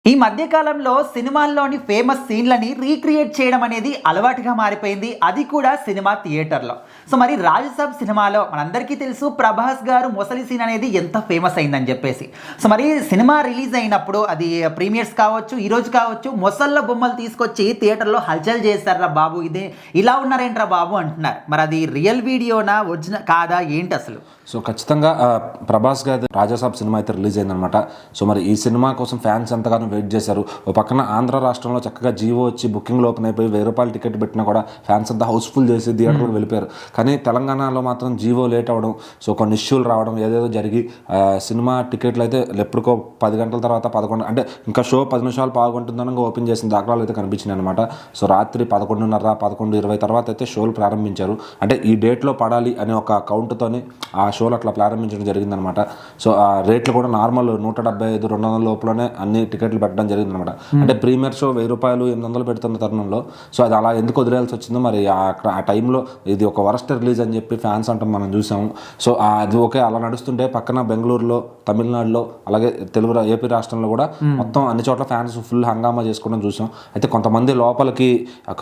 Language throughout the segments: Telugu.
ఈ మధ్య కాలంలో సినిమాల్లోని ఫేమస్ సీన్లని రీక్రియేట్ చేయడం అనేది అలవాటుగా మారిపోయింది. అది కూడా సినిమా థియేటర్‌లో. సో మరి 'రాజసాబ్' సినిమాలో మనందరికీ తెలుసు ప్రభాస్ గారు మొసలి సీన్ అనేది ఎంత ఫేమస్ అయిందని చెప్పేసి. సో మరి సినిమా రిలీజ్ అయినప్పుడు అది ప్రీమియర్స్ కావచ్చు, ఈరోజు కావచ్చు, మొసళ్ళ బొమ్మలు తీసుకొచ్చి థియేటర్‌లో హల్చల్ చేశారురా బాబు! ఇది ఇలా ఉన్నారేంట్రా బాబు అంటున్నారు. మరి అది రియల్ వీడియోనా? ఒరిజినల్ కాదా? ఏంటి అసలు? సో ఖచ్చితంగా ప్రభాస్ గారి 'రాజసాబ్' సినిమా అయితే రిలీజ్ అయిందనమాట. సో మరి ఈ సినిమా కోసం ఫ్యాన్స్ ఎంతగానో వెయిట్ చేశారు. ఓ పక్కన ఆంధ్ర రాష్ట్రంలో చక్కగా జియో వచ్చి బుకింగ్లు ఓపెన్ అయిపోయి ₹1000 టికెట్ పెట్టినా కూడా ఫ్యాన్స్ అంతా హౌస్ఫుల్ చేసి థియేటర్కి వెళ్ళిపోయారు. కానీ తెలంగాణలో మాత్రం జియో లేట్ అవ్వడం, సో కొన్ని ఇష్యూలు రావడం ఏదేదో జరిగి సినిమా టికెట్లు అయితే ఎప్పటికో 10 గంటల తర్వాత 11 అంటే ఇంకా షో 10 నిమిషాలు పాల్గొంటుందని ఓపెన్ చేసిన దాఖలాలు అయితే కనిపించినాయి అనమాట. సో రాత్రి 11:30, 11:20 తర్వాత అయితే షోలు ప్రారంభించారు. అంటే ఈ డేట్లో పడాలి అనే ఒక కౌంట్తోని ఆ షోలు అట్లా ప్రారంభించడం జరిగిందనమాట. సో ఆ రేట్లు కూడా నార్మల్ 175, 200 లోపలనే అన్ని టికెట్లు పెట్టడం జరిగిందనమాట. అంటే ప్రీమియర్ షో ₹1000, 800 పెడుతున్న తరుణంలో సో అది అలా ఎందుకు వదిలేయాల్సి వచ్చిందో మరి అక్కడ ఆ టైంలో ఇది ఒక వరస్ట్ రిలీజ్ అని చెప్పి ఫ్యాన్స్ అంటాం మనం చూసాము. సో అది ఓకే అలా నడుస్తుంటే పక్కన బెంగళూరులో, తమిళనాడులో, అలాగే ఏపీ రాష్ట్రంలో కూడా మొత్తం అన్ని చోట్ల ఫ్యాన్స్ ఫుల్ హంగామా చేసుకోవడం చూసాం. అయితే కొంతమంది లోపలికి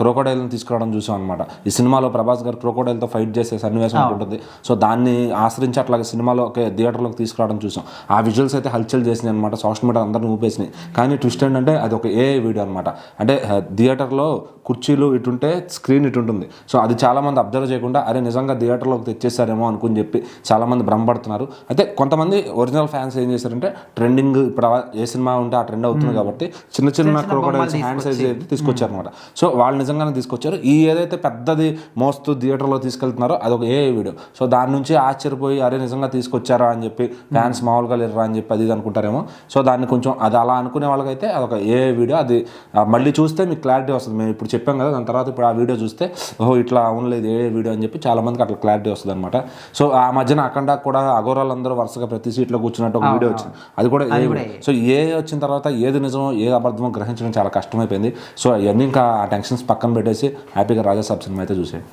క్రోకోడైల్ని తీసుకురావడం చూసాం అనమాట. ఈ సినిమాలో ప్రభాస్ గారు క్రోకోడైల్తో ఫైట్ చేసే సన్నివేశం ఉంటుంది. సో దాన్ని ఆశ్రయించి అట్లాగే సినిమాలో థియేటర్లోకి తీసుకురావడం చూసాం. ఆ విజువల్స్ అయితే హల్చల్ చేసినాయి అనమాట. సోషల్ మీడియా అందరిని ఊపేసినాయి. కానీ ట్విస్ట్ ఏంటంటే అది ఒక ఏఐ వీడియో అనమాట. అంటే థియేటర్లో కుర్చీలు ఇటుంటే స్క్రీన్ ఇటు ఉంటుంది. సో అది చాలామంది అబ్జర్వ్ చేయకుండా అరే నిజంగా థియేటర్లోకి తెచ్చేసారేమో అనుకుని చెప్పి చాలామంది భ్రమపడుతున్నారు. అయితే కొంతమంది ఒరిజినల్ ఫ్యాన్స్ ఏం చేశారంటే ట్రెండింగ్ ఇప్పుడు ఏ సినిమా ఉంటే ఆ ట్రెండ్ అవుతుంది కాబట్టి చిన్న చిన్న క్రోకోడైల్స్ హ్యాండ్ సైజ్ అయితే తీసుకొచ్చారు అనమాట. సో వాళ్ళు నిజంగానే తీసుకొచ్చారు. ఈ ఏదైతే పెద్దది మోస్తూ థియేటర్లో తీసుకెళ్తున్నారో అది ఒక ఏఐ వీడియో. సో దాని నుంచి ఆశ్చర్యపోయి అరే నిజంగా తీసుకొచ్చారా అని చెప్పి ఫ్యాన్స్ మామూలుగా లేరా అని చెప్పి అది అనుకుంటారేమో. సో దాన్ని కొంచెం అది అలా అనుకునే వాళ్ళకైతే అదొక ఏఐ వీడియో. అది మళ్ళీ చూస్తే మీకు క్లారిటీ వస్తుంది. మేము ఇప్పుడు చెప్పాం కదా, దాని తర్వాత ఇప్పుడు ఆ వీడియో చూస్తే ఓహో ఇట్లా ఉండలేదు ఏఐ వీడియో అని చెప్పి చాలా మందికి అట్లా క్లారిటీ వస్తుంది అనమాట. సో ఆ మధ్యన అఖండ కూడా అఘోరాలందరూ వరుసగా ప్రతి సీట్లో కూర్చున్నట్టు ఒక వీడియో వచ్చింది. అది కూడా ఏఐ వీడియో. సో ఏఐ వచ్చిన తర్వాత ఏది నిజమో ఏది అబద్ధమో గ్రహించడం చాలా కష్టమైపోయింది. సో అవన్నీ ఇంకా ఆ టెన్షన్స్ పక్కన పెట్టేసి హ్యాపీగా 'రాజసాబ్' సినిమా అయితే చూసేయండి.